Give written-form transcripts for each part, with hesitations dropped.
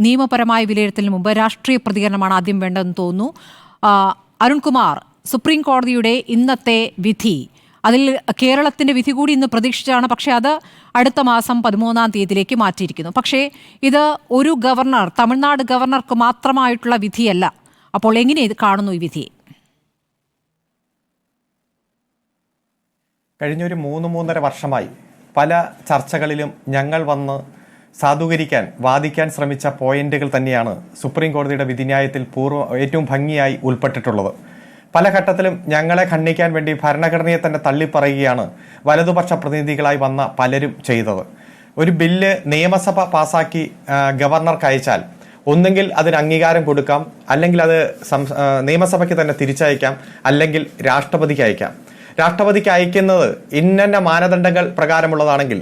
നിയമപരമായ വിലയിരുത്തലിന് മുമ്പ് രാഷ്ട്രീയ പ്രതികരണമാണ് ആദ്യം വേണ്ടതെന്ന് തോന്നുന്നു. അരുൺകുമാർ, സുപ്രീം കോടതിയുടെ ഇന്നത്തെ വിധി, അതിൽ കേരളത്തിന്റെ വിധി കൂടി ഇന്ന് പ്രതീക്ഷിച്ചാണ്. പക്ഷേ അത് അടുത്ത മാസം 13-ാം തീയതിയിലേക്ക് മാറ്റിയിരിക്കുന്നു. പക്ഷേ ഇത് ഒരു ഗവർണർ, തമിഴ്നാട് ഗവർണർക്ക് മാത്രമായിട്ടുള്ള വിധിയല്ല. അപ്പോൾ എങ്ങനെ ഇത് കാണുന്നു ഈ വിധിയെ? കഴിഞ്ഞൊരു 3-3.5 വർഷമായി പല ചർച്ചകളിലും ഞങ്ങൾ വന്ന് വാദിക്കാൻ ശ്രമിച്ച പോയിന്റുകൾ തന്നെയാണ് സുപ്രീം കോടതിയുടെ വിധിന്യായത്തിൽ ഏറ്റവും ഭംഗിയായി ഉൾപ്പെട്ടിട്ടുള്ളത്. പല ഘട്ടത്തിലും ഞങ്ങളെ ഖണ്ഡിക്കാൻ വേണ്ടി ഭരണഘടനയെ തന്നെ തള്ളിപ്പറയുകയാണ് വലതുപക്ഷ പ്രതിനിധികളായി വന്ന പലരും ചെയ്തത്. ഒരു ബില്ല് നിയമസഭ പാസാക്കി ഗവർണർക്ക് അയച്ചാൽ ഒന്നെങ്കിൽ അതിന് അംഗീകാരം കൊടുക്കാം, അല്ലെങ്കിൽ അത് നിയമസഭയ്ക്ക് തന്നെ തിരിച്ചയക്കാം, അല്ലെങ്കിൽ രാഷ്ട്രപതിക്ക് അയക്കാം. രാഷ്ട്രപതിക്ക് അയക്കുന്നത് ഇന്ന മാനദണ്ഡങ്ങൾ പ്രകാരമുള്ളതാണെങ്കിൽ,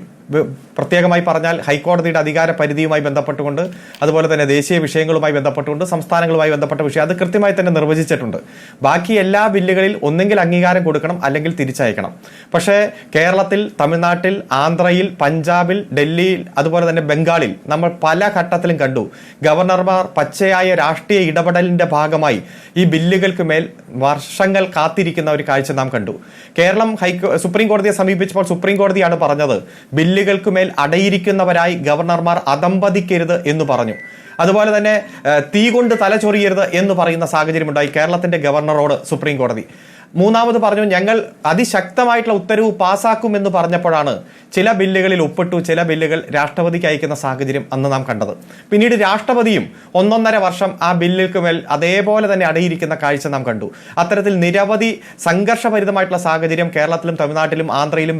പ്രത്യേകമായി പറഞ്ഞാൽ ഹൈക്കോടതിയുടെ അധികാര പരിധിയുമായി ബന്ധപ്പെട്ടുകൊണ്ട്, അതുപോലെ തന്നെ ദേശീയ വിഷയങ്ങളുമായി ബന്ധപ്പെട്ടുകൊണ്ട്, സംസ്ഥാനങ്ങളുമായി ബന്ധപ്പെട്ട വിഷയം അത് കൃത്യമായി തന്നെ നിർവചിച്ചിട്ടുണ്ട്. ബാക്കി എല്ലാ ബില്ലുകളിൽ ഒന്നെങ്കിൽ അംഗീകാരം കൊടുക്കണം, അല്ലെങ്കിൽ തിരിച്ചയക്കണം. പക്ഷേ കേരളത്തിൽ, തമിഴ്നാട്ടിൽ, ആന്ധ്രയിൽ, പഞ്ചാബിൽ, ഡൽഹിയിൽ, അതുപോലെ തന്നെ ബംഗാളിൽ നമ്മൾ പല ഘട്ടത്തിലും കണ്ടു ഗവർണർമാർ പച്ചയായ രാഷ്ട്രീയ ഇടപെടലിന്റെ ഭാഗമായി ഈ ബില്ലുകൾക്ക് മേൽ വർഷങ്ങൾ കാത്തിരിക്കുന്ന ഒരു കാഴ്ച നാം കണ്ടു. കേരളം സുപ്രീം കോടതിയെ സമീപിച്ചപ്പോൾ സുപ്രീം കോടതിയാണ് പറഞ്ഞത് ബില്ലുകൾക്കുമേൽ അടയിരിക്കുന്നവരായി ഗവർണർമാർ അധംപതിക്കരുത് എന്ന് പറഞ്ഞു. അതുപോലെ തന്നെ തീ കൊണ്ട് തലചൊറിയരുത് എന്ന് പറയുന്ന സാഹചര്യമുണ്ടായി കേരളത്തിന്റെ ഗവർണറോട് സുപ്രീം കോടതി. മൂന്നാമത് പറഞ്ഞു, ഞങ്ങൾ അതിശക്തമായിട്ടുള്ള ഉത്തരവ് പാസാക്കുമെന്ന് പറഞ്ഞപ്പോഴാണ് ചില ബില്ലുകളിൽ ഒപ്പിട്ടു, ചില ബില്ലുകൾ രാഷ്ട്രപതിക്ക് അയക്കുന്ന സാഹചര്യം അന്ന് നാം കണ്ടത്. പിന്നീട് രാഷ്ട്രപതിയും 1.5 വർഷം ആ ബില്ലുകൾക്ക് മേൽ അതേപോലെ തന്നെ അടയിരിക്കുന്ന കാഴ്ച നാം കണ്ടു. അത്തരത്തിൽ നിരവധി സംഘർഷഭരിതമായിട്ടുള്ള സാഹചര്യം കേരളത്തിലും തമിഴ്നാട്ടിലും ആന്ധ്രയിലും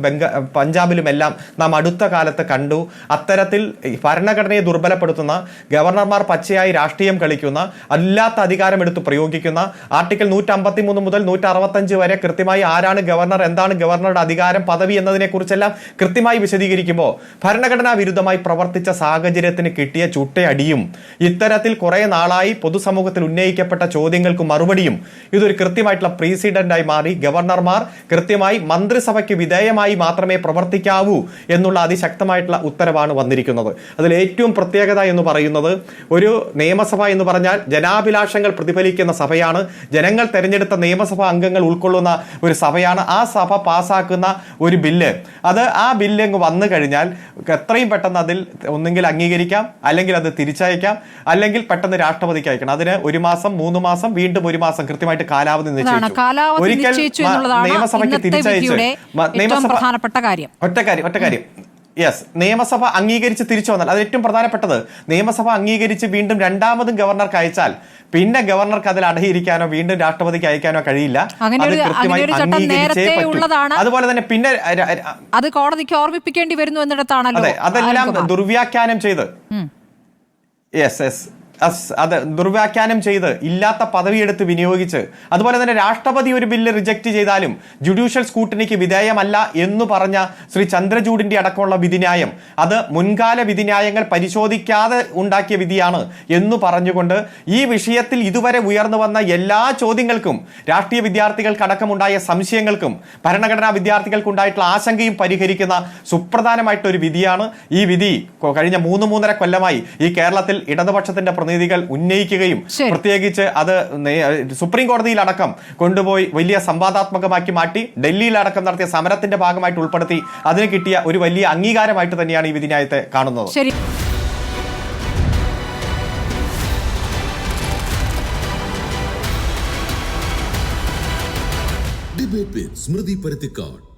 പഞ്ചാബിലും എല്ലാം നാം അടുത്ത കാലത്ത് കണ്ടു. അത്തരത്തിൽ ഭരണഘടനയെ ദുർബലപ്പെടുത്തുന്ന, ഗവർണർമാർ പച്ചയായി രാഷ്ട്രീയം കളിക്കുന്ന, അല്ലാത്ത അധികാരം എടുത്ത് പ്രയോഗിക്കുന്ന, ആർട്ടിക്കിൾ 153 മുതൽ 165 വരെ കൃത്യമായി ആരാണ് ഗവർണർ, എന്താണ് ഗവർണറുടെ അധികാരം, പദവി എന്നതിനെ കുറിച്ചെല്ലാം കൃത്യമായി വിശദീകരിക്കുമ്പോൾ ഭരണഘടനാ വിരുദ്ധമായി പ്രവർത്തിച്ച സാഹചര്യത്തിന് കിട്ടിയ ചുട്ടയടിയും ഇത്തരത്തിൽ കുറെ നാളായി പൊതുസമൂഹത്തിൽ ഉന്നയിക്കപ്പെട്ട ചോദ്യങ്ങൾക്ക് മറുപടിയും ഇതൊരു കൃത്യമായിട്ടുള്ള പ്രീസിഡന്റായി മാറി. ഗവർണർമാർ കൃത്യമായി മന്ത്രിസഭയ്ക്ക് വിധേയമായി മാത്രമേ പ്രവർത്തിക്കാവൂ എന്നുള്ള അതിശക്തമായിട്ടുള്ള ഉത്തരവാണ് വന്നിരിക്കുന്നത്. അതിൽ ഏറ്റവും പ്രത്യേകത എന്ന് പറയുന്നത്, ഒരു നിയമസഭ എന്ന് പറഞ്ഞാൽ ജനാഭിലാഷങ്ങൾ പ്രതിഫലിക്കുന്ന സഭയാണ്. ജനങ്ങൾ തെരഞ്ഞെടുത്ത നിയമസഭാ അംഗങ്ങൾ ഉൾക്കൊള്ളുന്ന ഒരു സഭയാണ്. ആ സഭ പാസാക്കുന്ന ഒരു ബില്ല്, ആ ബില്ല് അങ്ങ് വന്നു കഴിഞ്ഞാൽ എത്രയും പെട്ടെന്ന് അതിൽ ഒന്നെങ്കിൽ അംഗീകരിക്കാം, അല്ലെങ്കിൽ അത് തിരിച്ചയക്കാം, അല്ലെങ്കിൽ പെട്ടെന്ന് രാഷ്ട്രപതിക്ക് അയക്കണം. അതിന് 1 മാസം, 3 മാസം, വീണ്ടും 1 മാസം കൃത്യമായിട്ട് കാലാവധി നിശ്ചയിച്ചു. ഒരിക്കൽ നിയമസഭയ്ക്ക് തിരിച്ചയച്ച് ഒറ്റ കാര്യം നിയമസഭ അംഗീകരിച്ച് തിരിച്ചു വന്നാൽ, അത് ഏറ്റവും പ്രധാനപ്പെട്ടത്, നിയമസഭ അംഗീകരിച്ച് വീണ്ടും രണ്ടാമതും ഗവർണർക്ക് അയച്ചാൽ പിന്നെ ഗവർണർക്ക് അതിൽ അടയിരിക്കാനോ വീണ്ടും രാഷ്ട്രപതിക്ക് അയക്കാനോ കഴിയില്ല. അതുപോലെ തന്നെ പിന്നെ അത് കോടതിക്ക് ഓർമ്മിപ്പിക്കേണ്ടി വരുന്നു എന്നിടത്താണല്ലോ. അതെ, അതെല്ലാം ദുർവ്യാഖ്യാനം ചെയ്ത് അത് ദുർവ്യാഖ്യാനം ചെയ്ത് ഇല്ലാത്ത പദവി എടുത്ത് വിനിയോഗിച്ച്, അതുപോലെ തന്നെ രാഷ്ട്രപതി ഒരു ബില്ല് റിജക്ട് ചെയ്താലും ജുഡീഷ്യൽ സ്കൂട്ടിനിക്ക് വിധേയമല്ല എന്ന് പറഞ്ഞ ശ്രീ ചന്ദ്രചൂഡിന്റെ അടക്കമുള്ള വിധിന്യായം അത് മുൻകാല വിധിന്യായങ്ങൾ പരിശോധിക്കാതെ ഉണ്ടാക്കിയ വിധിയാണ് എന്ന് പറഞ്ഞുകൊണ്ട് ഈ വിഷയത്തിൽ ഇതുവരെ ഉയർന്നു വന്ന എല്ലാ ചോദ്യങ്ങൾക്കും, രാഷ്ട്രീയ വിദ്യാർത്ഥികൾക്കടക്കമുണ്ടായ സംശയങ്ങൾക്കും ഭരണഘടനാ വിദ്യാർത്ഥികൾക്കുണ്ടായിട്ടുള്ള ആശങ്കയും പരിഹരിക്കുന്ന സുപ്രധാനമായിട്ടൊരു ഒരു വിധിയാണ് ഈ വിധി. കഴിഞ്ഞ 3-3.5 കൊല്ലമായി ഈ കേരളത്തിൽ ഇടതുപക്ഷത്തിന്റെ പ്രതിനിധികൾ ഉന്നയിക്കുകയും പ്രത്യേകിച്ച് അത് സുപ്രീം കോടതിയിലടക്കം കൊണ്ടുപോയി വലിയ സംവാദാത്മകമാക്കി മാറ്റി, ഡൽഹിയിലടക്കം നടത്തിയ സമരത്തിന്റെ ഭാഗമായിട്ട് ഉൾപ്പെടുത്തി അതിന് കിട്ടിയ ഒരു വലിയ അംഗീകാരമായിട്ട് തന്നെയാണ് ഈ വിധിന്യായത്തെ കാണുന്നത്. ഡിബേറ്റ് വിത്ത് സ്മൃതി പരുത്തിക്കാട്.